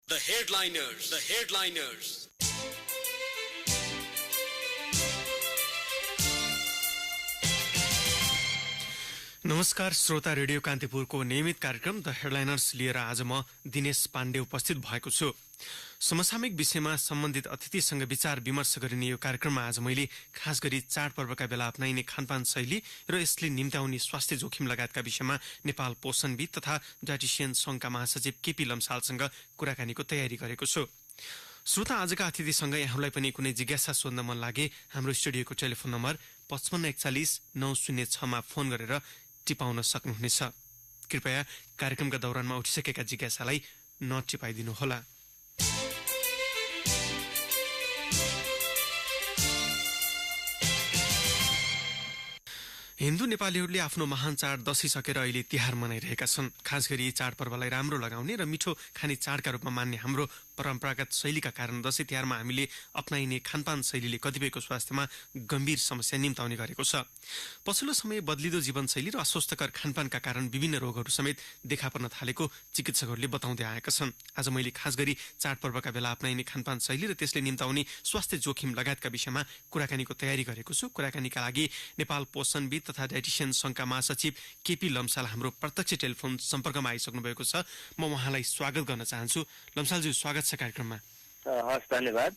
The headliners. नमस्कार श्रोता, radio कान्तिपुरको नियमित कार्यक्रम द हेडलाइनर्स लिएर आज म दिनेश पाण्डे उपस्थित भएको छु। समसामयिक विषयमा सम्बन्धित अतिथिसँग विचार विमर्श गरिने यो कार्यक्रममा आज मैले खास गरी चाडपर्वका बेला अपनाइने खानपान शैली र यसले निम्त्याउने स्वास्थ्य जोखिम लगायतका विषयमा नेपाल पोषणविद तथा डायटिसियन संघका महासचिव केपी लम्सालसँग कुराकानीको तयारी गरेको छु। श्रोता, आजका अतिथिसँग यहाँलाई पनि कुनै जिज्ञासा सोध्न मन लागे हाम्रो स्टुडियोको टेलिफोन नम्बर 5541 906 मा फोन गरेर टिपाउन सक्नुहुनेछ। कृपया कार्यक्रमका दौरानमा उठिसकेका जिज्ञासालाई नटिपाइदिनुहोला। हिन्दू नेपालीहरूले आफ्नो महान चाड दशैं सकेर अहिले तिहार मनाइरहेका छन्। खास गरी चाडपर्वलाई राम्रो लगाउने र मिठो खाने चाडका रूपमा मान्ने हाम्रो परम्परागत शैलीका कारण दशैं तिहारमा हामीले अप्नाइने खानपान शैलीले कतिपयको स्वास्थ्यमा गम्भीर समस्या निम्ताउने गरेको छ। पछिल्लो समय बदलिदो जीवनशैली र अस्वस्थकर खानपानका कारण विभिन्न रोगहरू समेत देखा पर्न थालेको चिकित्सकहरूले बताउँदै आएका छन्। आज मैले खास गरी चाडपर्वका बेला अप्नाइने खानपान शैली र त्यसले निम्ताउने स्वास्थ्य जोखिम लगायतका विषयमा कुराकानीको तयारी गरेको छु। कुराकानीका लागि नेपाल पोषणविद तथा डायटिसियन संघका महासचिव केपी लम्साल हाम्रो प्रत्यक्ष टेलिफोन सम्पर्कमा आइसक्नु भएको छ। म उहाँलाई स्वागत गर्न चाहन्छु। लम्सालज्यू, स्वागत छ कार्यक्रममा। हस्, धन्यवाद।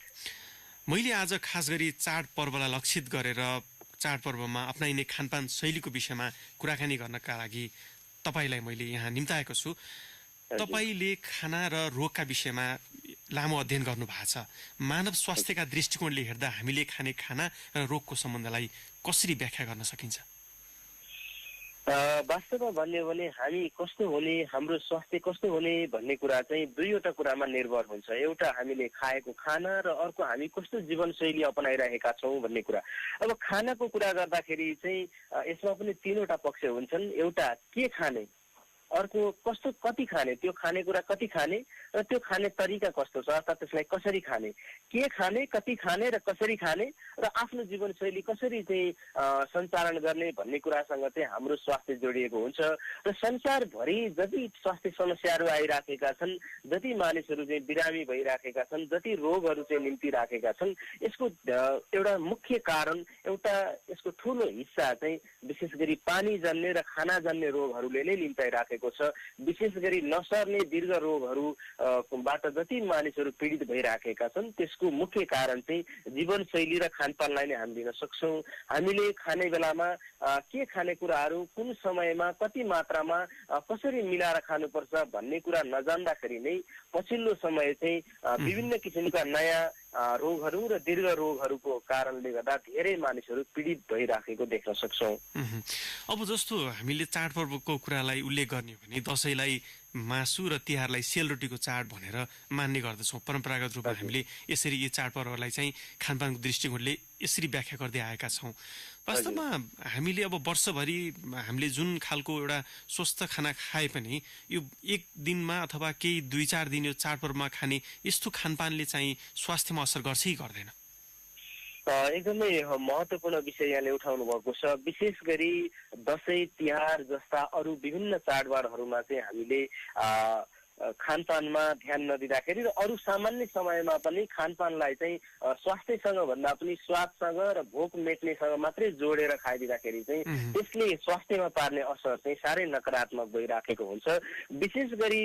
मैले आज खास गरी चाडपर्वलाई लक्षित गरेर चाडपर्वमा अप्नाइने खानपान शैलीको विषयमा कुराकानी गर्नका लागि तपाईलाई मैले यहाँ निम्ताएको छु। तपाईले खाना र रोगका विषयमा लामो अध्ययन गर्नु भएको छ। मानव स्वास्थ्यका दृष्टिकोणले हेर्दा हामीले खाने खाना र रोगको सम्बन्धलाई कसरी व्याख्या गर्न सकिन्छ? वास्तवमा भन्यो भने हामी कस्तो हुने, हाम्रो स्वास्थ्य कस्तो हुने भन्ने कुरा चाहिँ दुईवटा कुरामा निर्भर हुन्छ। एउटा हामीले खाएको खाना र अर्को हामी कस्तो जीवनशैली अपनाइरहेका छौँ भन्ने कुरा। अब खानाको कुरा गर्दाखेरि चाहिँ यसमा पनि तीनवटा पक्ष हुन्छन्। एउटा के खाने, अर्को कस्तो कति खाने, त्यो खानेकुरा कति खाने र त्यो खाने तरिका कस्तो छ, अर्थात् त्यसलाई कसरी खाने, के खाने, कति खाने र कसरी खाने र आफ्नो जीवनशैली कसरी चाहिँ सञ्चालन गर्ने भन्ने कुरासँग चाहिँ हाम्रो स्वास्थ्य जोडिएको हुन्छ। र संसारभरि जति स्वास्थ्य समस्याहरू आइराखेका छन्, जति मानिसहरू चाहिँ बिरामी भइराखेका छन्, जति रोगहरू चाहिँ निम्तिराखेका छन्, यसको एउटा मुख्य कारण, एउटा यसको ठुलो हिस्सा चाहिँ विशेष गरी पानी जन्ने र खाना जन्ने रोगहरूले नै निम्ताइराखेको छ। विशेष गरी नसर्ने दीर्घ रोगहरूबाट जति मानिसहरू पीडित भइराखेका छन्, त्यसको मुख्य कारण चाहिँ जीवनशैली र खानपानलाई नै हामी दिन सक्छौँ। हामीले खाने बेलामा के खानेकुराहरू कुन समयमा कति मात्रामा कसरी मिलाएर खानुपर्छ भन्ने कुरा नजान्दाखेरि नै पछिल्लो समय चाहिँ विभिन्न किसिमका नयाँ रोगहरू र दीर्घ रोगहरूको कारणले गर्दा धेरै मानिसहरू पीडित भइराखेको देख्न सक्छौँ। अब जस्तो हामीले चाडपर्वको कुरालाई उल्लेख गर्ने हो भने दशैंलाई मासु र तिहारलाई सेलरोटीको चाड भनेर मान्ने गर्दछौँ। परम्परागत रूपमा हामीले यसरी यी चाडपर्वलाई चाहिँ खानपानको दृष्टिकोणले यसरी व्याख्या गर्दै आएका छौँ। वास्तवमा हामीले अब वर्षभरि हामीले जुन खालको एउटा स्वस्थ खाना खाए पनि यो एक दिनमा अथवा केही 2-4 दिन यो चाडपर्वमा खाने यस्तो खानपानले चाहिँ स्वास्थ्यमा असर गर्छ कि गर्दैन? एकदमै महत्त्वपूर्ण विषय यहाँले उठाउनु भएको छ। विशेष गरी दशैं तिहार जस्ता अरू विभिन्न चाडबाडहरूमा चाहिँ हामीले खानपानमा ध्यान नदिँदाखेरि र अरू सामान्य समयमा पनि खानपानलाई चाहिँ स्वास्थ्यसँग भन्दा पनि स्वादसँग र भोक मेट्नेसँग मात्रै जोडेर खाइदिँदाखेरि चाहिँ त्यसले स्वास्थ्यमा पार्ने असर चाहिँ साह्रै नकारात्मक भइराखेको हुन्छ। विशेष गरी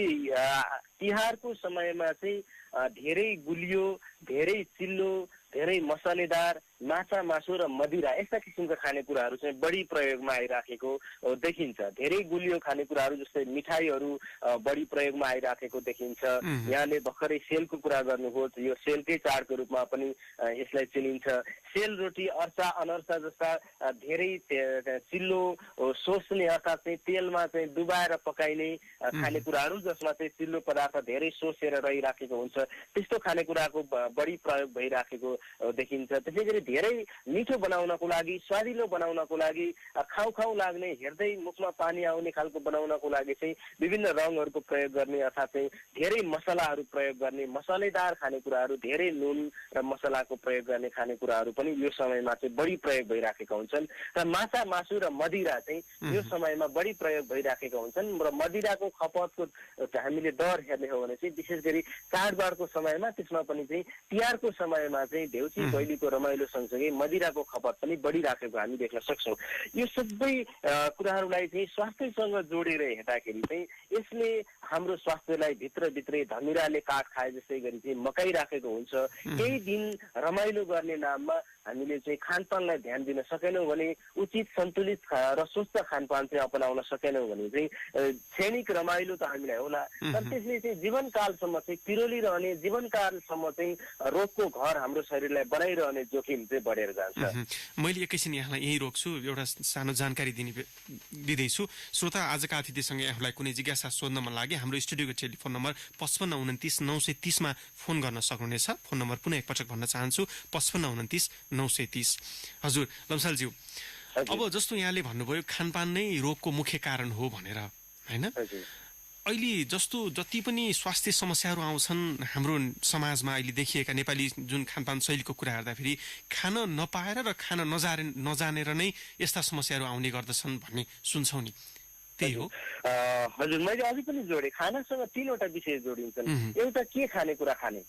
तिहारको समयमा चाहिँ धेरै गुलियो, धेरै चिल्लो, धेरै मसलेदार माछा, मासु र मदिरा यस्ता किसिमका खानेकुराहरू चाहिँ बढी प्रयोगमा आइराखेको देखिन्छ। धेरै गुलियो खानेकुराहरू जस्तै मिठाईहरू बढी प्रयोगमा आइराखेको देखिन्छ। यहाँले भर्खरै सेलको कुरा गर्नुभयो, यो सेलकै चाडको रूपमा पनि यसलाई चिनिन्छ। सेलरोटी, अर्चा, अनर्चा जस्ता धेरै चिल्लो सोच्ने अर्थात् चाहिँ तेलमा चाहिँ डुबाएर पकाइने खानेकुराहरू जसमा चाहिँ चिल्लो पदार्थ धेरै सोचेर रहिराखेको हुन्छ, त्यस्तो खानेकुराको बढी प्रयोग भइराखेको देखिन्छ। त्यसै गरी धेरै मिठो बनाउनको लागि, स्वादिलो बनाउनको लागि, खाउ खाउ लाग्ने, हेर्दै मुखमा पानी आउने खालको बनाउनको लागि चाहिँ विभिन्न रङहरूको प्रयोग गर्ने अर्थात् चाहिँ धेरै मसलाहरू प्रयोग गर्ने, मसलेदार खानेकुराहरू, धेरै नुन र मसलाको प्रयोग गर्ने खानेकुराहरू पनि यो समयमा चाहिँ बढी प्रयोग भइराखेका हुन्छन्। र माछा, मासु र मदिरा चाहिँ यो समयमा बढी प्रयोग भइराखेका हुन्छन्। र मदिराको खपतको हामीले दर हेर्ने हो भने चाहिँ विशेष गरी चाडबाडको समयमा, त्यसमा पनि चाहिँ तिहारको समयमा चाहिँ देउसी भैलीको रमाइलो सँगसँगै मदिराको खपत पनि बढिराखेको हामी देख्न सक्छौँ। यो सबै कुराहरूलाई चाहिँ स्वास्थ्यसँग जोडेर हेर्दाखेरि चाहिँ यसले हाम्रो स्वास्थ्यलाई भित्रभित्रै धमिराले काठ खाए जस्तै गरी चाहिँ मकाइराखेको हुन्छ। केही दिन रमाइलो गर्ने नाममा हामीले चाहिँ खानपानलाई ध्यान दिन सकेनौँ भने, उचित सन्तुलित र स्वस्थ खानपान चाहिँ अपनाउन सकेनौँ भने चाहिँ क्षणिक रमाइलो त हामीलाई होला, तर त्यसले चाहिँ जीवनकालसम्म चाहिँ पिरोलिरहने, जीवनकालसम्म चाहिँ रोगको घर हाम्रो शरीरलाई बनाइरहने जोखिम चाहिँ बढेर जान्छ। मैले एकैछिन यहाँलाई यही रोक्छु, एउटा सानो जानकारी दिँदैछु। श्रोता, आजका अतिथिसँग यहाँलाई कुनै जिज्ञासा सोध्न मन लागे हाम्रो स्टुडियोको टेलिफोन नम्बर 552930 फोन गर्न सक्नुहुनेछ। फोन नम्बर पुनः एकपटक भन्न चाहन्छु, 552930। हजुर लम्सालज्यू, अब जस्तो यहाँले भन्नुभयो खानपान नै रोगको मुख्य कारण हो भनेर, होइन? अहिले जस्तो जति पनि स्वास्थ्य समस्याहरू आउँछन् हाम्रो समाजमा अहिले देखिएका नेपाली जुन खानपान शैलीको कुरा हेर्दाखेरि खान नपाएर र खान नजानेर नै यस्ता समस्याहरू आउने गर्दछन् भन्ने सुन्छौँ नि, त्यही हो? हजुर, मैले अघि पनि जोडेँ, खानासँग तीनवटा विषय जोडिन्छन्। एउटा के खानेकुरा खाने,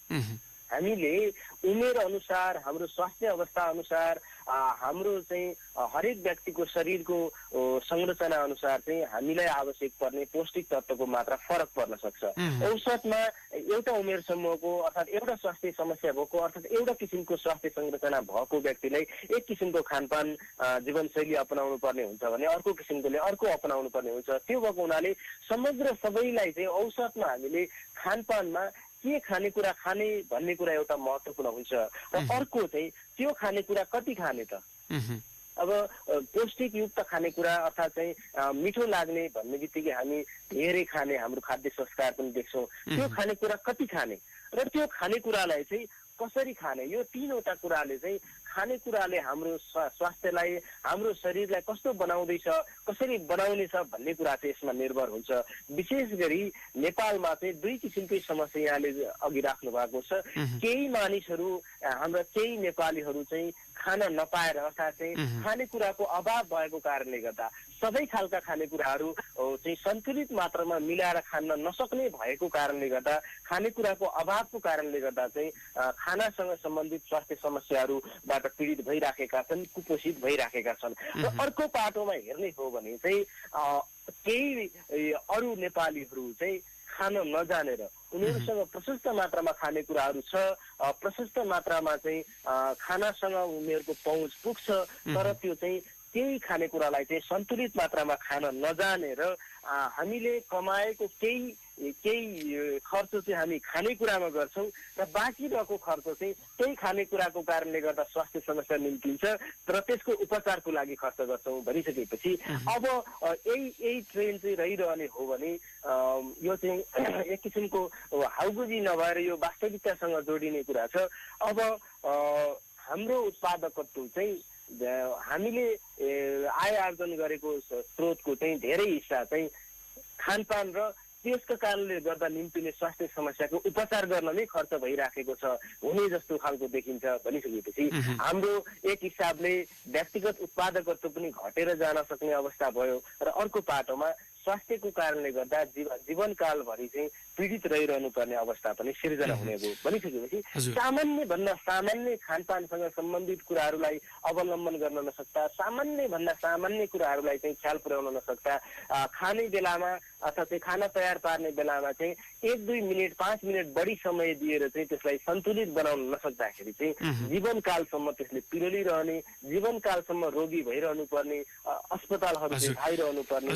हामीले उमेर अनुसार, हाम्रो स्वास्थ्य अवस्था अनुसार, हाम्रो चाहिँ हरेक व्यक्तिको शरीरको संरचना अनुसार चाहिँ हामीलाई आवश्यक पर्ने पौष्टिक तत्त्वको मात्रा फरक पर्न सक्छ। औसतमा एउटा उमेर समूहको अर्थात् एउटा स्वास्थ्य समस्या भएको अर्थात् एउटा किसिमको स्वास्थ्य संरचना भएको व्यक्तिलाई एक किसिमको खानपान जीवनशैली अपनाउनु पर्ने हुन्छ भने अर्को किसिमकोले अर्को अपनाउनु पर्ने हुन्छ। त्यो भएको हुनाले समग्र सबैलाई चाहिँ औसतमा हामीले खानपानमा के खानेकुरा खाने भन्ने कुरा एउटा महत्त्वपूर्ण हुन्छ। र अर्को चाहिँ त्यो खानेकुरा कति खाने त। अब पौष्टिकयुक्त खानेकुरा अर्थात् चाहिँ मिठो लाग्ने भन्ने बित्तिकै हामी धेरै खाने हाम्रो खाद्य संस्कार पनि देख्छौँ। त्यो खानेकुरा कति खाने र त्यो खानेकुरालाई चाहिँ कसरी खाने, यो तीनवटा कुराले चाहिँ खानेकुराले हाम्रो स्वास्थ्यलाई, हाम्रो शरीरलाई कस्तो बनाउँदैछ, कसरी बनाउनेछ भन्ने कुरा चाहिँ यसमा निर्भर हुन्छ। विशेष गरी नेपालमा चाहिँ दुई किसिमकै समस्या यहाँले अघि राख्नु भएको छ। केही मानिसहरू, हाम्रा केही नेपालीहरू चाहिँ खान नपाएर अर्थात् चाहिँ खानेकुराको अभाव भएको कारणले गर्दा सबै खालका खानेकुराहरू चाहिँ सन्तुलित मात्रामा मिलाएर खान नसक्ने भएको कारणले गर्दा, खानेकुराको अभावको कारणले गर्दा चाहिँ खानासँग सम्बन्धित स्वास्थ्य समस्याहरूबाट पीडित भइराखेका छन्, कुपोषित भइराखेका छन्। र अर्को पाटोमा हेर्ने हो भने चाहिँ केही अरू नेपालीहरू चाहिँ खान नजानेर उनीहरूसँग प्रशस्त मात्रामा खानेकुराहरू छ, प्रशस्त मात्रामा चाहिँ खानासँग उनीहरूको पहुँच पुग्छ, तर त्यो चाहिँ केही खानेकुरालाई चाहिँ सन्तुलित मात्रामा खान नजानेर हामीले कमाएको केही खर्च चाहिँ हामी खानेकुरामा गर्छौँ र बाँकी रहेको खर्च चाहिँ त्यही खानेकुराको कारणले गर्दा स्वास्थ्य समस्या निम्तिन्छ तर त्यसको उपचारको लागि खर्च गर्छौँ भनिसकेपछि अब यही ट्रेन्ड चाहिँ रहिरहने हो भने यो चाहिँ एक किसिमको हाउगुजी नभएर यो वास्तविकतासँग जोडिने कुरा छ। अब हाम्रो उत्पादकत्व चाहिँ हामीले आय आर्जन गरेको स्रोतको चाहिँ धेरै हिस्सा चाहिँ खानपान र त्यसको कारणले गर्दा निम्तिने स्वास्थ्य समस्याको उपचार गर्नमै खर्च भइराखेको छ हुने जस्तो खालको देखिन्छ भनिसकेपछि हाम्रो एक हिसाबले व्यक्तिगत उत्पादकत्व पनि घटेर जान सक्ने अवस्था भयो र अर्को पाटोमा स्वास्थ्यको कारणले गर्दा जीवनकालभरि चाहिँ पीडित रहिरहनु पर्ने अवस्था पनि सिर्जना हुने भयो भनिसकेपछि सामान्य भन्दा सामान्य खानपानसँग सम्बन्धित कुराहरूलाई अवलम्बन गर्न नसक्दा, सामान्य भन्दा सामान्य कुराहरूलाई चाहिँ ख्याल पुर्याउन नसक्दा, खाने बेलामा अथवा चाहिँ खाना तयार पार्ने बेलामा चाहिँ 1-2 मिनट 5 मिनट बढी समय दिएर चाहिँ त्यसलाई सन्तुलित बनाउन नसक्दाखेरि चाहिँ जीवनकालसम्म त्यसले पिरोलिरहने, जीवनकालसम्म रोगी भइरहनु पर्ने, अस्पतालहरू धाइरहनु पर्ने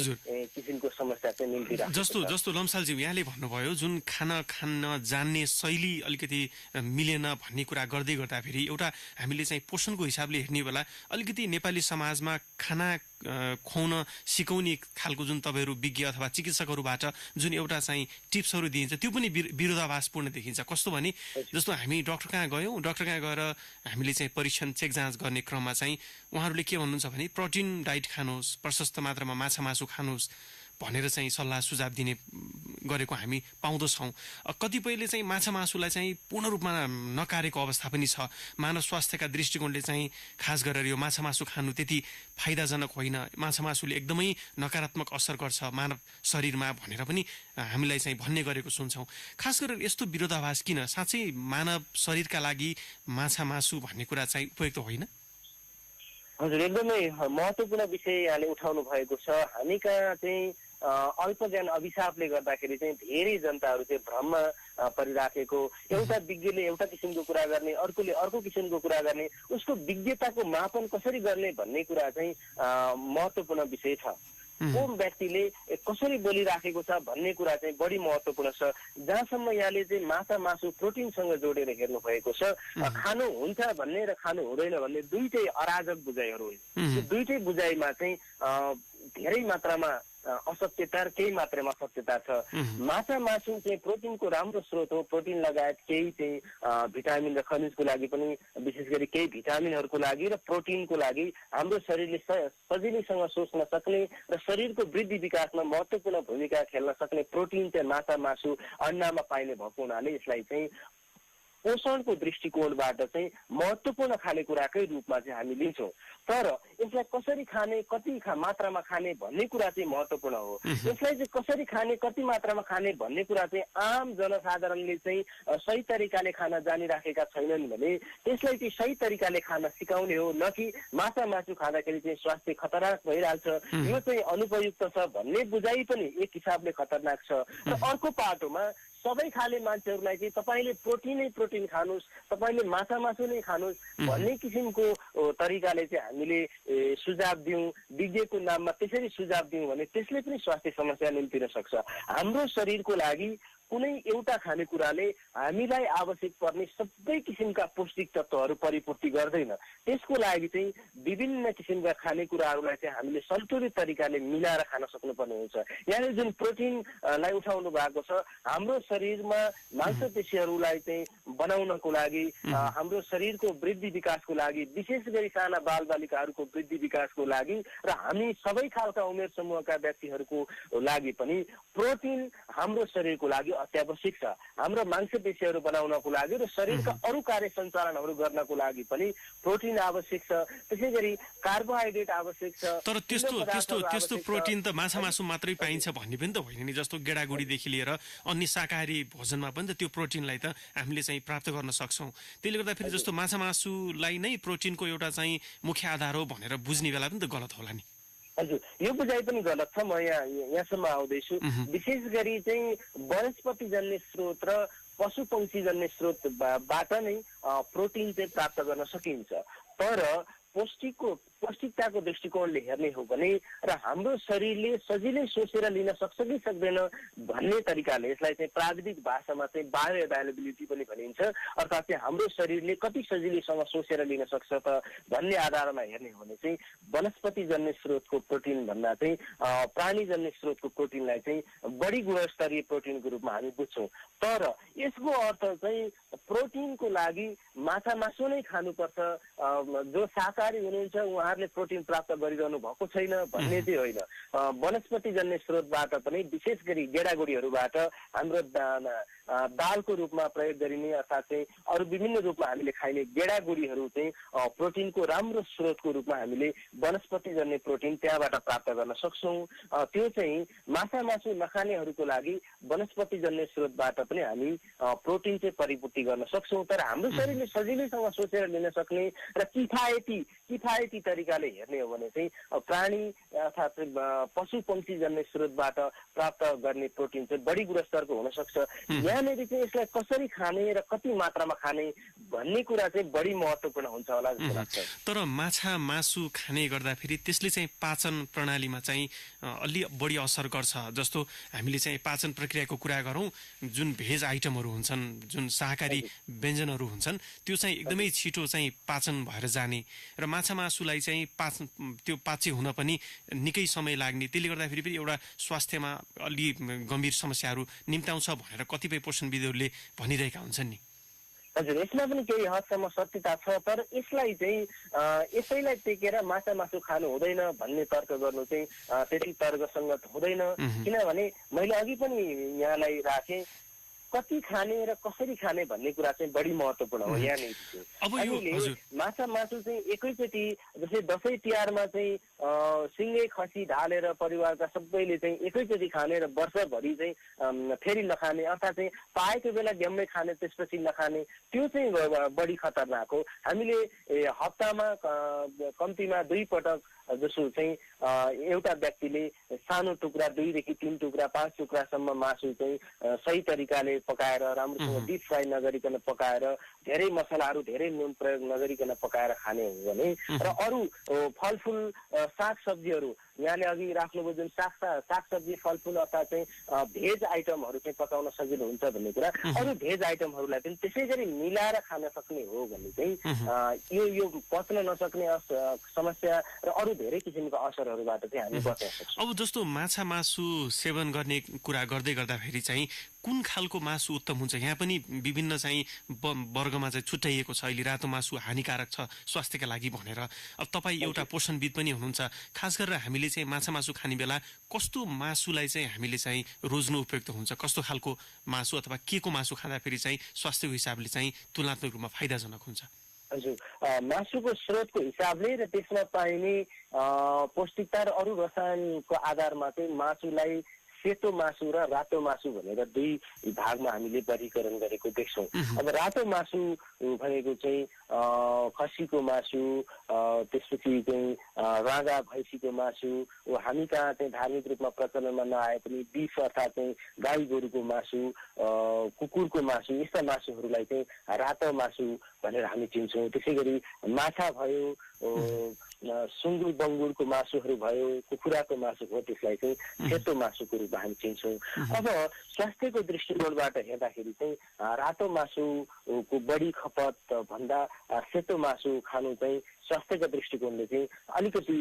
किसिमको समस्या चाहिँ निम्तिरहेको छ। जस्तो लम्सालज्यू यहाँले भन्नुभयो जुन खाना खान जान्ने शैली अलिकति मिलेन भन्ने कुरा गर्दै गर्दाखेरि एउटा हामीले चाहिँ पोषणको हिसाबले हेर्ने बेला अलिकति नेपाली समाजमा खाना खुवाउन सिकाउने खालको जुन तपाईँहरू विज्ञ अथवा चिकित्सकहरूबाट जुन एउटा चाहिँ टिप्सहरू दिइन्छ त्यो पनि विरोधाभासपूर्ण देखिन्छ। कस्तो भने जस्तो हामी डाक्टर कहाँ गयौँ, डाक्टर कहाँ गएर हामीले चाहिँ परीक्षण चेक जाँच गर्ने क्रममा चाहिँ उहाँहरूले के भन्नुहुन्छ भने प्रोटिन डाइट खानुहोस्, प्रशस्त मात्रामा माछा मासु खानुहोस् भनेर चाहिँ सल्लाह सुझाव दिने गरेको हामी पाउँदछौँ। कतिपयले चाहिँ माछा मासुलाई चाहिँ पूर्ण रूपमा नकारेको अवस्था पनि छ। मानव स्वास्थ्यका दृष्टिकोणले चाहिँ खास गरेर यो माछा मासु खानु त्यति फाइदाजनक होइन, माछा मासुले एकदमै नकारात्मक असर गर्छ मानव शरीरमा भनेर पनि हामीलाई चाहिँ भन्ने गरेको सुन्छौँ। खास गरेर यस्तो विरोधाभास किन? साँच्चै मानव शरीरका लागि माछा मासु भन्ने कुरा चाहिँ उपयुक्त होइन? हजुर, एकदमै महत्त्वपूर्ण विषय यहाँले उठाउनु भएको छ। हामी कहाँ चाहिँ अल्प ज्ञान अभिशापले गर्दाखेरि चाहिँ धेरै जनताहरू चाहिँ भ्रममा परिराखेको, एउटा विज्ञले एउटा किसिमको कुरा गर्ने, अर्कोले अर्को किसिमको कुरा गर्ने, उसको विज्ञताको मापन कसरी गर्ने भन्ने कुरा चाहिँ महत्त्वपूर्ण विषय छ। कोन व्यक्तिले कसरी बोलिराखेको छ भन्ने कुरा चाहिँ बढी महत्त्वपूर्ण छ। जहाँसम्म यहाँले चाहिँ माछा मासु प्रोटिनसँग जोडेर हेर्नु भएको छ, खानु हुन्छ भन्ने र खानु हुँदैन भन्ने दुईटै अराजक बुझाइहरू हुन्। यो दुईटै बुझाइमा चाहिँ धेरै मात्रामा असत्यता र केही मात्रामा सत्यता छ। माछा मासु चाहिँ प्रोटिनको राम्रो स्रोत हो। प्रोटिन लगायत केही चाहिँ भिटामिन र खनिजको लागि पनि, विशेष गरी केही भिटामिनहरूको लागि र प्रोटिनको लागि हाम्रो शरीरले सजिलैसँग सोच्न सक्ने र शरीरको वृद्धि विकासमा महत्त्वपूर्ण भूमिका खेल्न सक्ने प्रोटिन चाहिँ माछा मासु अन्नमा पाइने भएको हुनाले यसलाई चाहिँ पोषणको दृष्टिकोणबाट चाहिँ महत्त्वपूर्ण खानेकुराकै रूपमा चाहिँ हामी लिन्छौँ। तर यसलाई कसरी खाने, कति मात्रामा खाने भन्ने कुरा चाहिँ महत्त्वपूर्ण हो। यसलाई चाहिँ कसरी खाने, कति मात्रामा खाने भन्ने कुरा चाहिँ आम जनसाधारणले चाहिँ सही तरिकाले खान जानिराखेका छैनन् भने त्यसलाई चाहिँ सही तरिकाले खान सिकाउने हो, न कि माछा मासु खाँदाखेरि चाहिँ स्वास्थ्य खतरनाक भइरहेछ, यो चाहिँ अनुपयुक्त छ भन्ने बुझाइ पनि एक हिसाबले खतरनाक छ। र अर्को पाटोमा सबै खाले मान्छेहरूलाई चाहिँ तपाईँले प्रोटिन खानुहोस्, तपाईँले माछा मासु नै खानुहोस् भन्ने किसिमको तरिकाले चाहिँ हामीले सुझाव दिउँ, विज्ञको नाममा त्यसरी सुझाव दिउँ भने त्यसले पनि स्वास्थ्य समस्या निम्तिन सक्छ। हाम्रो शरीरको लागि कुनै एउटा खानेकुराले हामीलाई आवश्यक पर्ने सबै किसिमका पौष्टिक तत्त्वहरू परिपूर्ति गर्दैन। त्यसको लागि चाहिँ विभिन्न किसिमका खानेकुराहरूलाई चाहिँ हामीले सन्तुलित तरिकाले मिलाएर खान सक्नुपर्ने हुन्छ। यहाँले जुन प्रोटिनलाई उठाउनु भएको छ, हाम्रो शरीरमा मांसपेशीहरूलाई चाहिँ बनाउनको लागि, हाम्रो शरीरको वृद्धि विकासको लागि, विशेष गरी साना बालबालिकाहरूको वृद्धि विकासको लागि र हामी सबै खालका उमेर समूहका व्यक्तिहरूको लागि पनि प्रोटिन हाम्रो शरीरको लागि अत्यावश्यक छ। हाम्रो मांसपेशीहरू बनाउनको लागि र शरीरका अरू कार्य सञ्चालनहरू गर्नको लागि पनि प्रोटिन आवश्यक छ। त्यसै गरी कार्बोहाइड्रेट आवश्यक छ। तर त्यस्तो प्रोटिन त माछा मासु मात्रै पाइन्छ भन्ने पनि त होइन नि। जस्तो गेडागुडीदेखि लिएर अन्य शाकाहारी भोजनमा पनि त त्यो प्रोटिनलाई त हामीले चाहिँ प्राप्त गर्न सक्छौँ। त्यसले गर्दाखेरि जस्तो माछा मासुलाई नै प्रोटिनको एउटा चाहिँ मुख्य आधार हो भनेर बुझ्ने बेला पनि त गलत होला नि। हजुर, यो बुझाइ पनि गलत छ। म यहाँसम्म आउँदैछु। विशेष गरी चाहिँ वनस्पति जन्य स्रोत र पशु पंक्षी जन्य स्रोतबाट नै प्रोटिन चाहिँ प्राप्त गर्न सकिन्छ। तर पौष्टिकताको दृष्टिकोणले हेर्ने हो भने र हाम्रो शरीरले सजिलै सोचेर लिन सक्छ कि सक्दैन भन्ने तरिकाले यसलाई चाहिँ प्राविधिक भाषामा चाहिँ बायो एभाइलेबिलिटी पनि भनिन्छ। अर्थात् चाहिँ हाम्रो शरीरले कति सजिलैसँग सोचेर लिन सक्छ त भन्ने आधारमा हेर्ने हो भने चाहिँ वनस्पति जन्य स्रोतको प्रोटिन भन्दा चाहिँ प्राणी जन्य स्रोतको प्रोटिनलाई चाहिँ बढी गुणस्तरीय प्रोटिनको रूपमा हामी बुझ्छौँ। तर यसको अर्थ चाहिँ प्रोटिनको लागि माछा मासु नै खानुपर्छ, जो शाकाहारी हुनुहुन्छ उहाँहरूले प्रोटिन प्राप्त गरिरहनु भएको छैन भन्ने चाहिँ होइन। वनस्पति जन्य स्रोतबाट पनि विशेष गरी गेडागुडीहरूबाट हाम्रो दालको रूपमा प्रयोग गरिने अर्थात् चाहिँ अरू विभिन्न रूपमा हामीले खाइने गेडागुडीहरू चाहिँ प्रोटिनको राम्रो स्रोतको रूपमा हामीले वनस्पति जन्य प्रोटिन त्यहाँबाट प्राप्त गर्न सक्छौँ। त्यो चाहिँ माछा मासु नखानेहरूको लागि वनस्पति जन्य स्रोतबाट पनि हामी प्रोटिन चाहिँ परिपूर्ति गर्न सक्छौँ। तर हाम्रो शरीरले सजिलैसँग सोचेर लिन सक्ने र किफायती तरिकाले हेर्ने हो भने चाहिँ प्राणी अर्थात् पशु पंक्षी जन्य स्रोतबाट प्राप्त गर्ने प्रोटिन चाहिँ बढी गुणस्तरको हुन सक्छ। यहाँनिर चाहिँ यसलाई कसरी खाने र कति मात्रामा खाने भन्ने कुरा चाहिँ बढी महत्त्वपूर्ण हुन्छ होला जस्तो लाग्छ। तर माछा मासु खाने गर्दाखेरि त्यसले चाहिँ पाचन प्रणालीमा चाहिँ अलि बढी असर गर्छ। जस्तो हामीले चाहिँ पाचन प्रक्रियाको कुरा गरौँ, जुन भेज आइटमहरू हुन्छन्, जुन शाकाहारी व्यञ्जनहरू हुन्छन् त्यो चाहिँ एकदमै छिटो चाहिँ पाचन भएर जाने र माछा मासुलाई चाहिँ त्यो पाचे हुन पनि निकै समय लाग्ने, त्यसले गर्दाखेरि पनि एउटा स्वास्थ्यमा अलि गम्भीर समस्याहरू निम्त्याउँछ भनेर कतिपय पोषणविदहरूले भनिरहेका हुन्छन् नि। हजुर, यसमा पनि केही हदसम्म सत्यता छ, तर यसलाई चाहिँ यसैलाई टेकेर माछा मासु खानु हुँदैन भन्ने तर्क गर्नु चाहिँ त्यति तर्कसङ्गत हुँदैन। किनभने मैले अघि पनि यहाँलाई राखेँ, कति खाने र कसरी खाने भन्ने कुरा चाहिँ बढी महत्त्वपूर्ण हो। यहाँनिर हामीले माछा मासु चाहिँ एकैचोटि जस्तै दसैँ तिहारमा चाहिँ सिङ्गै खसी ढालेर परिवारका सबैले चाहिँ एकैचोटि खाने र वर्षभरि चाहिँ फेरि नखाने, अर्थात् चाहिँ पाएको बेला ग्याम्मै खाने त्यसपछि नखाने, त्यो चाहिँ बढी खतरनाक हो। हामीले हप्तामा कम्तीमा 2 पटक जसो चाहिँ एउटा व्यक्तिले सानो टुक्रा 2 देखि 3 टुक्रा 5 टुक्रासम्म मासु चाहिँ सही तरिकाले पकाएर, राम्रोसँग डिप फ्राई नगरिकन पकाएर, धेरै मसलाहरू धेरै नुन प्रयोग नगरिकन पकाएर खाने हो भने र अरू फलफुल सागसब्जीहरू यहाँले अघि राख्नुभयो जुन सागसब्जी फलफुल अथवा चाहिँ भेज आइटमहरू चाहिँ पकाउन सजिलो हुन्छ भन्ने कुरा, अरू भेज आइटमहरूलाई पनि त्यसै गरी मिलाएर खान सक्ने हो भने चाहिँ यो पच्न नसक्ने समस्या र अरू धेरै किसिमका असरहरूबाट चाहिँ हामी बच्न सक्छौँ। अब जस्तो माछा मासु सेवन गर्ने कुरा गर्दै गर्दाखेरि चाहिँ कुन खालको मासु उत्तम हुन्छ? यहाँ पनि विभिन्न चाहिँ वर्गमा चाहिँ छुट्याइएको छ। अहिले रातो मासु हानिकारक छ स्वास्थ्यका लागि भनेर। अब तपाईँ एउटा पोषणविद पनि हुनुहुन्छ, खास गरेर हामीले चाहिँ माछा मासु खाने बेला कस्तो मासुलाई चाहिँ हामीले चाहिँ रोज्नु उपयुक्त हुन्छ? कस्तो खालको मासु अथवा के को मासु खाँदाखेरि चाहिँ स्वास्थ्यको हिसाबले चाहिँ तुलनात्मक रूपमा फाइदाजनक हुन्छ? हजुर, मासुको स्रोतको हिसाबले र त्यसमा पाइने पौष्टिकता र अरू रसायनको आधारमा चाहिँ मासुलाई सेतो मासु र रातो मासु भनेर 2 भागमा हामीले वर्गीकरण गरेको देख्छौँ। अब रातो मासु भनेको चाहिँ खसीको मासु, त्यसपछि चाहिँ राँगा भैँसीको मासु, हामी कहाँ चाहिँ धार्मिक रूपमा प्रचलनमा नआए पनि बिफ अर्थात् चाहिँ गाई गोरुको मासु, कुकुरको मासु, यस्ता मासुहरूलाई चाहिँ रातो मासु भनेर हामी चिन्छौँ। त्यसै गरी माछा भयो, सुँगुर बङ्गुरको मासुहरू भयो, कुखुराको मासु हो, त्यसलाई चाहिँ सेतो मासुको रूपमा हामी चिन्छौँ। अब स्वास्थ्यको दृष्टिकोणबाट हेर्दाखेरि चाहिँ रातो मासुको बढी खपत भन्दा सेतो मासु खानु चाहिँ स्वास्थ्यको दृष्टिकोणले चाहिँ अलिकति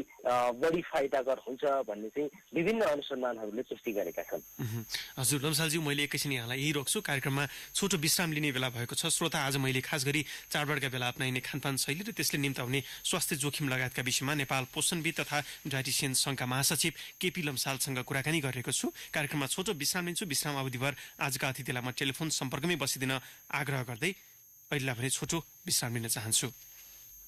बढी फाइदागर हुन्छ भन्ने चाहिँ विभिन्न अनुसन्धानहरूले पुष्टि गरेका छन्। हजुर लम्सालज्यू, मैले एकैछिन यहाँलाई यही रोक्छु। कार्यक्रममा छोटो विश्राम लिने बेला भएको छ। श्रोता, आज मैले खास गरी चाडबाडका बेला अप्नाइने खानपान शैली र त्यसले निम्ताउने स्वास्थ्य जोखिम लगायतका विषयमा नेपाल पोषणविद तथा डायटिसियन सङ्घका महासचिव केपी लम्सालसँग कुराकानी गरेको छु। कार्यक्रममा छोटो विश्राम लिन्छु। विश्राम अवधिभर आजका अतिथिलाई म टेलिफोन सम्पर्कमै बसिदिन आग्रह गर्दै पहिला भने छोटो विश्राम लिन चाहन्छु।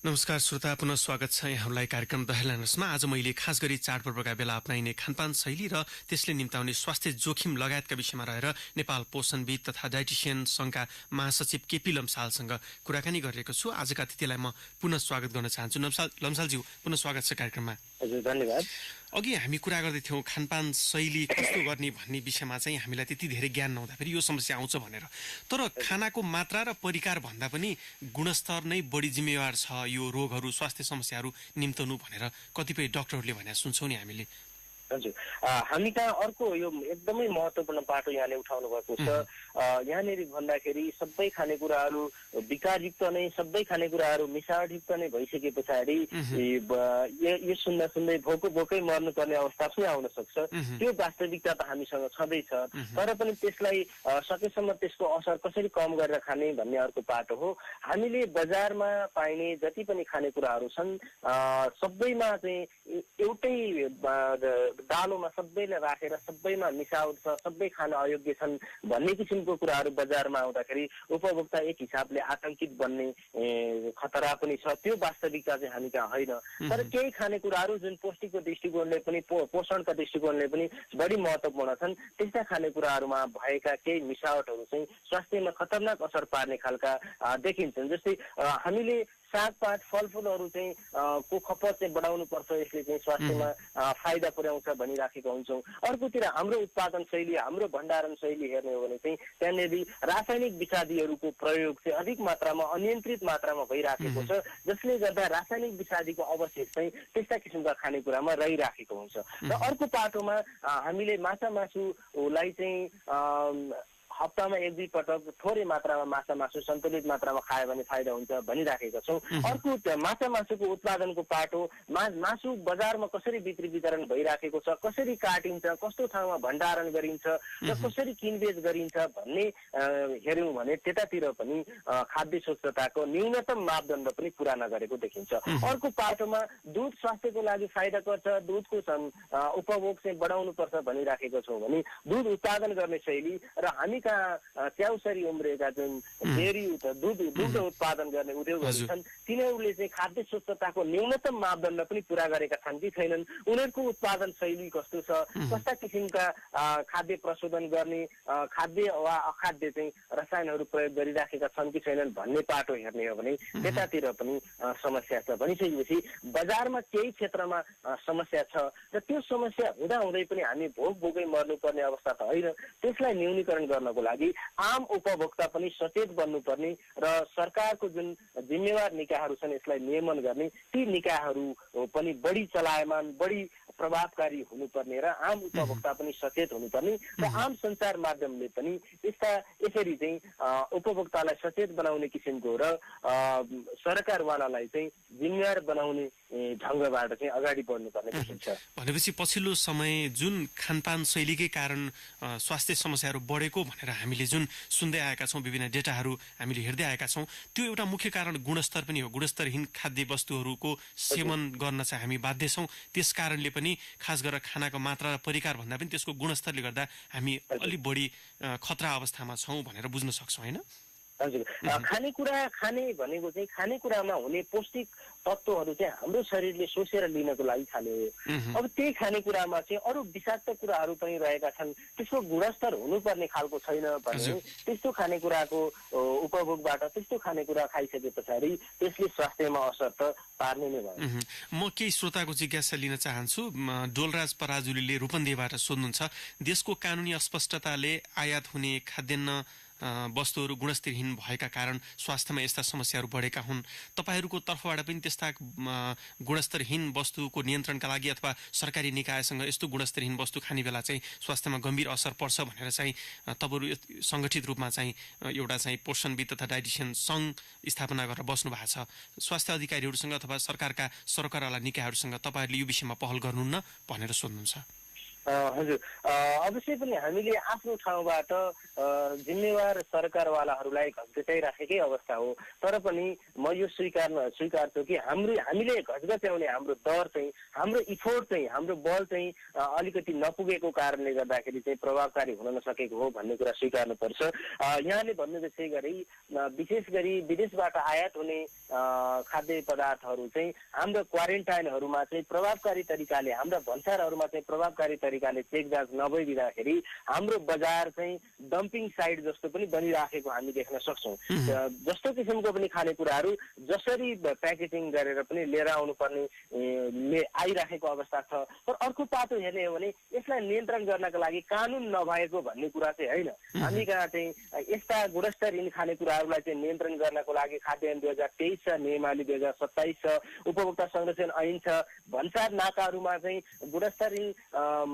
नमस्कार श्रोता, पुनः स्वागत छ यहाँलाई कार्यक्रम द हेडलाइन्समा। आज मैले खास गरी चाडपर्वका बेला अप्नाइने खानपान शैली र त्यसले निम्ताउने स्वास्थ्य जोखिम लगायतका विषयमा रहेर नेपाल पोषणविद तथा डायटिसियन सङ्घका महासचिव केपी लम्सालसँग कुराकानी गरिरहेको छु। आजका अतिथिलाई म पुनः स्वागत गर्न चाहन्छु। लम्सालज्यू, पुनः स्वागत छ कार्यक्रममा। हजुर, धन्यवाद। अघि हामी कुरा गर्दै थियौँ खानपान शैली कस्तो गर्ने भन्ने विषयमा चाहिँ हामीलाई त्यति धेरै ज्ञान नहुँदाखेरि यो समस्या आउँछ भनेर। तर खानाको मात्रा र परिकार भन्दा पनि गुणस्तर नै बढी जिम्मेवार छ यो रोगहरू, स्वास्थ्य समस्याहरू निम्ताउनु भनेर कतिपय डाक्टरहरूले भने सुन्छौँ नि हामीले। हजुर, हामी कहाँ अर्को यो एकदमै महत्त्वपूर्ण पाटो यहाँले उठाउनु भएको छ। यहाँनिर भन्दाखेरि सबै खानेकुराहरू विकारयुक्त नै, सबै खानेकुराहरू मिसावटयुक्त नै भइसके पछाडि यो सुन्दा सुन्दै भोकै मर्नुपर्ने अवस्था पनि आउन सक्छ। त्यो वास्तविकता त हामीसँग छँदैछ, तर पनि त्यसलाई सकेसम्म त्यसको असर कसरी कम गरेर खाने भन्ने अर्को पाटो हो। हामीले बजारमा पाइने जति पनि खानेकुराहरू छन् सबैमा चाहिँ एउटै दालोमा सबैलाई राखेर सबैमा मिसावट छ, सबै खान अयोग्य छन् भन्ने किसिमको कुराहरू बजारमा आउँदाखेरि उपभोक्ता एक हिसाबले आतंकित बन्ने खतरा पनि छ। त्यो वास्तविकता चाहिँ हामी कहाँ होइन। तर केही खानेकुराहरू जुन पौष्टिकको दृष्टिकोणले पनि पोषणका दृष्टिकोणले पनि बढी महत्त्वपूर्ण छन्, त्यस्ता खानेकुराहरूमा भएका केही मिसावटहरू चाहिँ स्वास्थ्यमा खतरनाक असर पार्ने खालका देखिन्छन्। जस्तै हामीले सागपात फलफुलहरू चाहिँ को खपत चाहिँ बढाउनु पर्छ, यसले चाहिँ स्वास्थ्यमा फाइदा पुर्याउँछ भनिराखेका हुन्छौँ। अर्कोतिर हाम्रो उत्पादन शैली, हाम्रो भण्डारण शैली हेर्ने हो भने चाहिँ त्यहाँनिर रासायनिक विषादीहरूको प्रयोग चाहिँ अधिक मात्रामा, अनियन्त्रित मात्रामा भइराखेको छ, जसले गर्दा रासायनिक विषादीको अवशेष चाहिँ त्यस्ता किसिमका खानेकुरामा रहिराखेको हुन्छ। र अर्को पाटोमा हामीले माछा मासुलाई चाहिँ हप्तामा 1-2 पटक थोरै मात्रामा माछा मासु सन्तुलित मात्रामा खायो भने फाइदा हुन्छ भनिराखेका छौँ। अर्को माछा मासुको उत्पादनको पाटो मासु बजारमा कसरी बिक्री वितरण भइराखेको छ, कसरी काटिन्छ, कस्तो ठाउँमा भण्डारण गरिन्छ र कसरी किनबेच गरिन्छ भन्ने हेर्यौँ भने त्यतातिर पनि खाद्य स्वच्छताको न्यूनतम मापदण्ड पनि पुरा नगरेको देखिन्छ। अर्को पाटोमा दुध स्वास्थ्यको लागि फाइदाकर छ, दुधको उपभोग चाहिँ बढाउनुपर्छ भनिराखेको छौँ भने दुध उत्पादन गर्ने शैली र हामी कहाँ च्याउसरी उम्रेका जुन डेरी दुध उत्पादन गर्ने उद्योगहरू छन् तिनीहरूले चाहिँ खाद्य स्वच्छताको न्यूनतम मापदण्ड पनि पुरा गरेका छन् कि छैनन्, उनीहरूको उत्पादन शैली कस्तो छ, कस्ता किसिमका खाद्य प्रशोधन गर्ने खाद्य वा अखाद्य चाहिँ रसायनहरू प्रयोग गरिराखेका छन् कि छैनन् भन्ने पाटो हेर्ने हो भने त्यतातिर पनि समस्या छ। भनिसकेपछि बजारमा केही क्षेत्रमा समस्या छ र त्यो समस्या हुँदाहुँदै पनि हामी भोकै मर्नुपर्ने अवस्था त होइन। त्यसलाई न्यूनीकरण गर्नको लागि आम उपभोक्ता पनि सचेत बन्नुपर्ने र सरकारको जुन जिम्मेवार निकायहरू छन् यसलाई नियमन गर्ने ती निकायहरू पनि बढी चलायमान बढी प्रभावकारी हुनुपर्ने र आम उपभोक्ता पनि सचेत हुनुपर्ने र आम सञ्चार माध्यमले पनि यसरी चाहिँ उपभोक्तालाई सचेत बनाउने किसिमको र सरकारवालालाई चाहिँ जिम्मेवार बनाउने ढङ्गबाट चाहिँ अगाडि बढ्नुपर्ने किसिम छ। भनेपछि पछिल्लो समय जुन खानपान शैलीकै कारण स्वास्थ्य समस्याहरू बढेको भनेर हामीले जुन सुन्दै आएका छौँ, विभिन्न डेटाहरू हामीले हेर्दै आएका छौँ, त्यो एउटा मुख्य कारण गुणस्तर पनि हो। गुणस्तरहीन खाद्य वस्तुहरूको सेवन गर्न चाहिँ हामी बाध्य छौँ। त्यस कारणले पनि खास गरेर खानाको मात्रा र परिकार भन्दा पनि त्यसको गुणस्तरले गर्दा हामी अलि बढी खतरा अवस्थामा छौँ भनेर बुझ्न सक्छौँ, होइन? हजुर, खानेकुरा खाने भनेको चाहिँ खानेकुरामा हुने पौष्टिक तत्त्वहरू चाहिँ हाम्रो शरीरले सोचेर लिनको लागि खाने हो। अब त्यही खानेकुरामा चाहिँ अरू विषाक्त कुराहरू पनि रहेका छन्, त्यसको गुणस्तर हुनुपर्ने खालको छैन भने त्यस्तो खानेकुराको उपभोगबाट त्यस्तो खानेकुरा खाइसके पछाडि त्यसले स्वास्थ्यमा असर त पार्ने नै भयो। म केही श्रोताको जिज्ञासा लिन चाहन्छु। डोलराज पराजुलीले रूपन्देहीबाट सोध्नुहुन्छ, देशको कानुनी अस्पष्टताले आयात हुने खाद्यान्न वस्तुहरू गुणस्तरहीन भएका कारण स्वास्थ्यमा यस्ता समस्याहरू बढेका हुन्। तपाईँहरूको तर्फबाट पनि त्यस्ता गुणस्तरहीन वस्तुको नियन्त्रणका लागि अथवा सरकारी निकायसँग यस्तो गुणस्तरहीन वस्तु खाने बेला चाहिँ स्वास्थ्यमा गम्भीर असर पर्छ भनेर चाहिँ तपाईँहरू सङ्गठित रूपमा चाहिँ एउटा चाहिँ पोषणविद तथा डाइटिसियन सङ्घ स्थापना गरेर बस्नु भएको छ। स्वास्थ्य अधिकारीहरूसँग अथवा सरकारवाला निकायहरूसँग तपाईँहरूले यो विषयमा पहल गर्नुहुन्न भनेर सोध्नुहुन्छ। हजुर, अवश्य पनि हामीले आफ्नो ठाउँबाट जिम्मेवार सरकारवालाहरूलाई घचघचाइराखेकै अवस्था हो। तर पनि म यो स्वीकार्छु कि हामीले घचघच्याउने हाम्रो दर चाहिँ हाम्रो इफोर्ट चाहिँ हाम्रो बल चाहिँ अलिकति नपुगेको कारणले गर्दाखेरि चाहिँ प्रभावकारी हुन नसकेको हो भन्ने कुरा स्वीकार्नुपर्छ। यहाँले भन्नु जस्तै गरी विशेष गरी विदेशबाट आयात हुने खाद्य पदार्थहरू चाहिँ हाम्रो क्वारेन्टाइनहरूमा चाहिँ प्रभावकारी तरिकाले हाम्रा भन्सारहरूमा चाहिँ प्रभावकारी तरिकाले चेक जाँच नभइदिँदाखेरि हाम्रो बजार चाहिँ डम्पिङ साइट जस्तो पनि बनिराखेको हामी देख्न सक्छौँ। जस्तो किसिमको पनि खानेकुराहरू जसरी प्याकेजिङ गरेर पनि लिएर आउनुपर्ने आइराखेको अवस्था छ। तर अर्को पाटो हेर्ने हो भने यसलाई नियन्त्रण गर्नका लागि कानुन नभएको भन्ने कुरा चाहिँ होइन। हामी कहाँ चाहिँ यस्ता गुणस्तरहीन खानेकुराहरूलाई चाहिँ नियन्त्रण गर्नको लागि खाद्य ऐन 2023 छ, नियमावली 2027 छ, उपभोक्ता संरक्षण ऐन छ। भन्सार नाकाहरूमा चाहिँ गुणस्तरहीन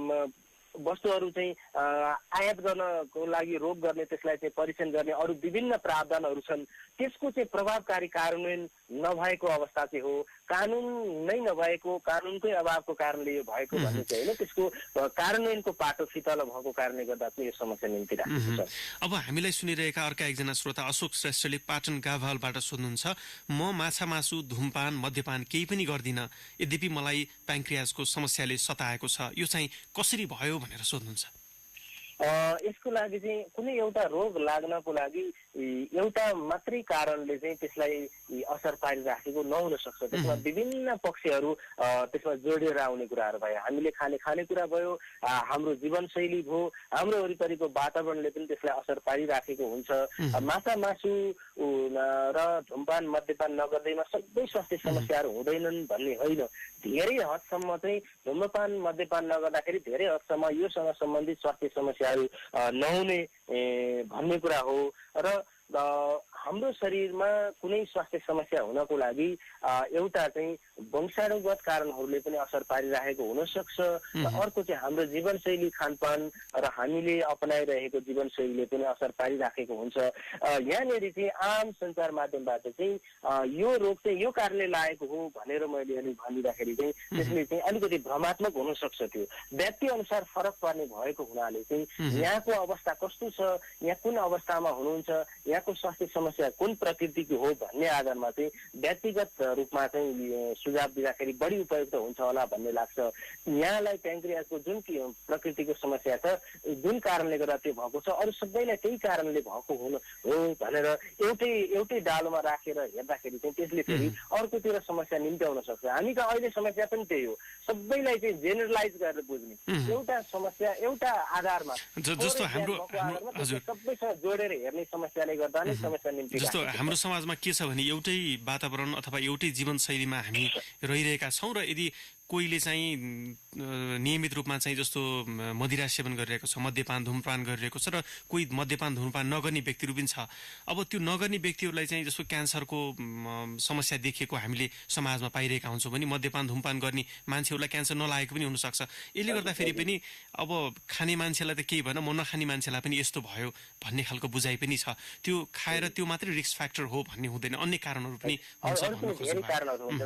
वस्तुहरू चाहिँ आयात गर्नको लागि रोक गर्ने, त्यसलाई चाहिँ परीक्षण गर्ने अरू विभिन्न प्रावधानहरू छन्। त्यसको चाहिँ प्रभावकारी कार्यान्वयन नभएको अवस्था चाहिँ हो। कानुन नै नभएको, कानुनकै अभावको कारणले यो भएको भन्ने चाहिँ होइन, त्यसको कार्यान्वयनको पाटो फितलो भएको कारणले गर्दा चाहिँ यो समस्या निम्ति राखेको छ। अब हामीलाई सुनिरहेका अर्का एकजना श्रोता अशोक श्रेष्ठले पाटन गाभालबाट सोध्नुहुन्छ, म माछा मासु धुमपान मद्यपान केही पनि गर्दिनँ, यद्यपि मलाई प्याङ्क्रियाजको समस्याले सताएको छ, यो चाहिँ कसरी भयो भनेर सोध्नुहुन्छ। यसको लागि चाहिँ कुनै एउटा रोग लाग्नको लागि एउटा मात्रै कारणले चाहिँ त्यसलाई असर पारिराखेको नहुन सक्छ। त्यसमा विभिन्न पक्षहरू त्यसमा जोडिएर आउने कुराहरू भयो। हामीले खानेकुरा भयो, हाम्रो जीवनशैली भयो, हाम्रो वरिपरिको वातावरणले पनि त्यसलाई असर पारिराखेको हुन्छ। माछा मासु र धुमपान मद्यपान नगर्दैमा सबै स्वास्थ्य समस्याहरू हुँदैनन् भन्ने होइन। धेरै हदसम्म चाहिँ धुम्रपान मद्यपान नगर्दाखेरि धेरै हदसम्म योसँग सम्बन्धित स्वास्थ्य समस्याहरू नहुने भन्ने कुरा हो। र हाम्रो शरीरमा कुनै स्वास्थ्य समस्या हुनको लागि एउटा चाहिँ वंशाणुगत कारणहरूले पनि असर पारिरहेको हुन सक्छ र अर्को चाहिँ हाम्रो जीवनशैली खानपान र हामीले अपनाइरहेको जीवनशैलीले पनि असर पारिराखेको हुन्छ। यहाँनिर चाहिँ आम सञ्चार माध्यमबाट चाहिँ यो रोग चाहिँ यो कारणले लागेको हो भनेर मैले अलि भनिदाखेरि चाहिँ त्यसले चाहिँ अलिकति भ्रमात्मक हुन सक्छ। त्यो व्यक्ति अनुसार फरक पर्ने भएको हुनाले चाहिँ यहाँको अवस्था कस्तो छ, यहाँ कुन अवस्थामा हुनुहुन्छ, यहाँको स्वास्थ्य समस्या कुन प्रकृतिको हो भन्ने आधारमा चाहिँ व्यक्तिगत रूपमा चाहिँ सुझाव दिँदाखेरि बढी उपयुक्त हुन्छ होला भन्ने लाग्छ। यहाँलाई प्याङ्क्रियासको जुन प्रकृतिको समस्या छ, जुन कारणले गर्दा त्यो भएको छ, अरू सबैलाई त्यही कारणले भएको हो भनेर एउटै डालोमा राखेर हेर्दाखेरि चाहिँ त्यसले फेरि अर्कोतिर समस्या निम्त्याउन सक्छ। हामी त अहिले समस्या पनि त्यही हो, सबैलाई चाहिँ जेनरलाइज गरेर बुझ्ने, एउटा समस्या एउटा आधारमा जस्तो सबैसँग जोडेर हेर्ने समस्याले गर्दा नै समस्या निम्ति जस्तो हाम्रो समाजमा के छ भने एउटै वातावरण अथवा एउटै जीवनशैलीमा हामी रहिरहेका छौँ र यदि कोहीले चाहिँ नियमित रूपमा चाहिँ जस्तो मदिरा सेवन गरिरहेको छ, मद्यपान धुमपान गरिरहेको छ र कोही मद्यपान धुमपान नगर्ने व्यक्तिहरू पनि छ। अब त्यो नगर्ने व्यक्तिहरूलाई चाहिँ जस्तो क्यान्सरको समस्या देखिएको हामीले समाजमा पाइरहेका हुन्छौँ भने मद्यपान धुमपान गर्ने मान्छेहरूलाई क्यान्सर नलागेको पनि हुनसक्छ। यसले गर्दाखेरि पनि अब खाने मान्छेलाई त केही भएन, म नखाने मान्छेलाई पनि यस्तो भयो भन्ने खालको बुझाइ पनि छ। त्यो खाएर त्यो मात्रै रिस्क फ्याक्टर हो भन्ने हुँदैन, अन्य कारणहरू पनि हुन्छ।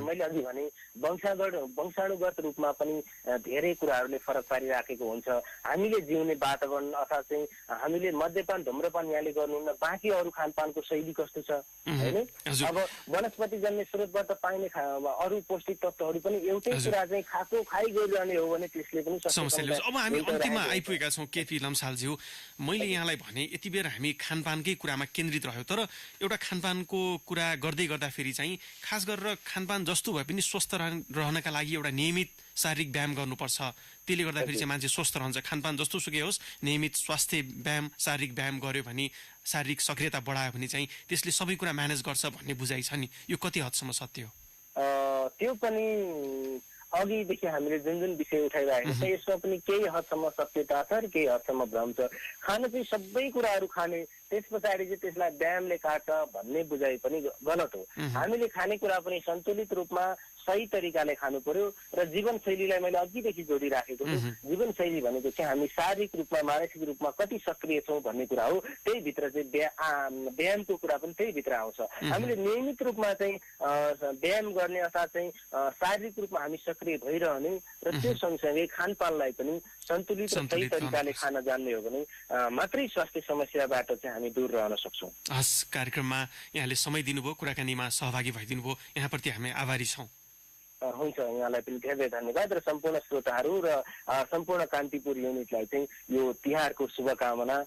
मैले अघि भने वंशाणुगत रूपमा पनि धेरै कुराहरूले फरक पारिराखेको हुन्छ। हामीले जिउने वातावरण अथवा चाहिँ हामीले मद्यपान धुम्रपान यहाँले गर्नुहुन्न, बाँकी अरू खानपानको शैली कस्तो छ होइन। अब वनस्पतिजन्य स्रोतबाट पाइने अरू पौष्टिक तत्त्वहरू पनि एउटै कुरा चाहिँ खाइ गरिरहने हो भने त्यसले पनि समस्या। अब हामी अन्तिममा आइपुगेका छौँ केपी लम्सालज्यू। मैले यहाँलाई भने यति बेर हामी खानपानकै कुरामा केन्द्रित रह्यो, तर एउटा खानपानको कुरा गर्दै गर्दाखेरि चाहिँ खास गरेर खानपान जस्तो भए पनि स्वस्थ रहनका लागि एउटा नियमित शारीरिक व्यायाम गर्नुपर्छ। त्यसले गर्दाखेरि चाहिँ मान्छे स्वस्थ रहन्छ। खानपान जस्तो सुकै होस्, नियमित स्वास्थ्य व्यायाम शारीरिक व्यायाम गर्यो भने, शारीरिक सक्रियता बढायो भने चाहिँ त्यसले सबै कुरा म्यानेज गर्छ भन्ने बुझाइ छ नि, यो कति हदसम्म सत्य हो? त्यो पनि अघिदेखि हामीले जुन विषय उठाइरहेको छ यसमा पनि केही हदसम्म सत्यता छ र केही हदसम्म भ्रम छ। खान चाहिँ सबै कुराहरू खाने, त्यस पछाडि चाहिँ त्यसलाई व्यायामले काट्छ भन्ने बुझाइ पनि गलत हो। हामीले खानेकुरा पनि सन्तुलित रूपमा सही तरिकाले खानु पर्यो र जीवनशैलीलाई मैले अघिदेखि जोडिराखेको छु। जीवनशैली भनेको चाहिँ हामी शारीरिक रूपमा मानसिक रूपमा कति सक्रिय छौँ भन्ने कुरा हो। त्यही भित्र चाहिँ व्यायामको कुरा पनि त्यही भित्र आउँछ। हामीले नियमित रूपमा चाहिँ व्यायाम गर्ने अथवा चाहिँ शारीरिक रूपमा हामी सक्रिय भइरहने र त्यो सँगसँगै खानपानलाई पनि सन्तुलित र सही तरिकाले खान जान्ने हो भने मात्रै स्वास्थ्य समस्याबाट चाहिँ हामी दूर रहन सक्छौँ। हस्, कार्यक्रममा यहाँले समय दिनुभयो, कुराकानीमा सहभागी भइदिनु भयो, यहाँप्रति हामी आभारी छौँ। हुन्छ, यहाँलाई पनि धेरै धन्यवाद र सम्पूर्ण श्रोताहरू र सम्पूर्ण कान्तिपुर युनिटलाई चाहिँ यो तिहारको शुभकामना,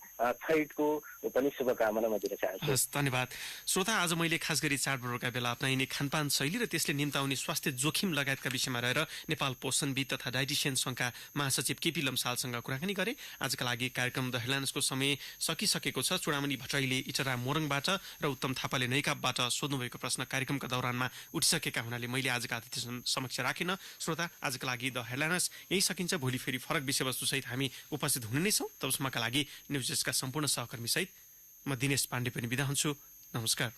छैठको पनि शुभकामना म दिन चाहन्छु। हस्, धन्यवाद। श्रोता, आज मैले खास गरी चाडपर्वका बेला अप्नाइने खानपान शैली र त्यसले निम्ताउने स्वास्थ्य जोखिम लगायतका विषयमा रहेर नेपाल पोषणविद तथा डाइटिसियन सङ्घका महासचिव केपी लम्सालसँग कुराकानी गरे। आजका लागि कार्यक्रम द हेडलाइन्सको समय सकिसकेको छ। चुडामणि भट्टराईले इटरा मोरङबाट र उत्तम थापाले नैकापबाट सोध्नुभएको प्रश्न कार्यक्रमका दौरानमा उठिसकेका हुनाले मैले आजका अतिथि समक्ष राखिन। श्रोता, आजका लागि द हेडलाइन्स यही सकिन्छ। भोलि फेरि फरक विषयवस्तुसहित हामी उपस्थित हुने नै छौँ। तबसम्मका लागि न्युज डेस्कका सम्पूर्ण सहकर्मी सहित म दिनेश पाण्डे पनि बिदा हुन्छु। नमस्कार।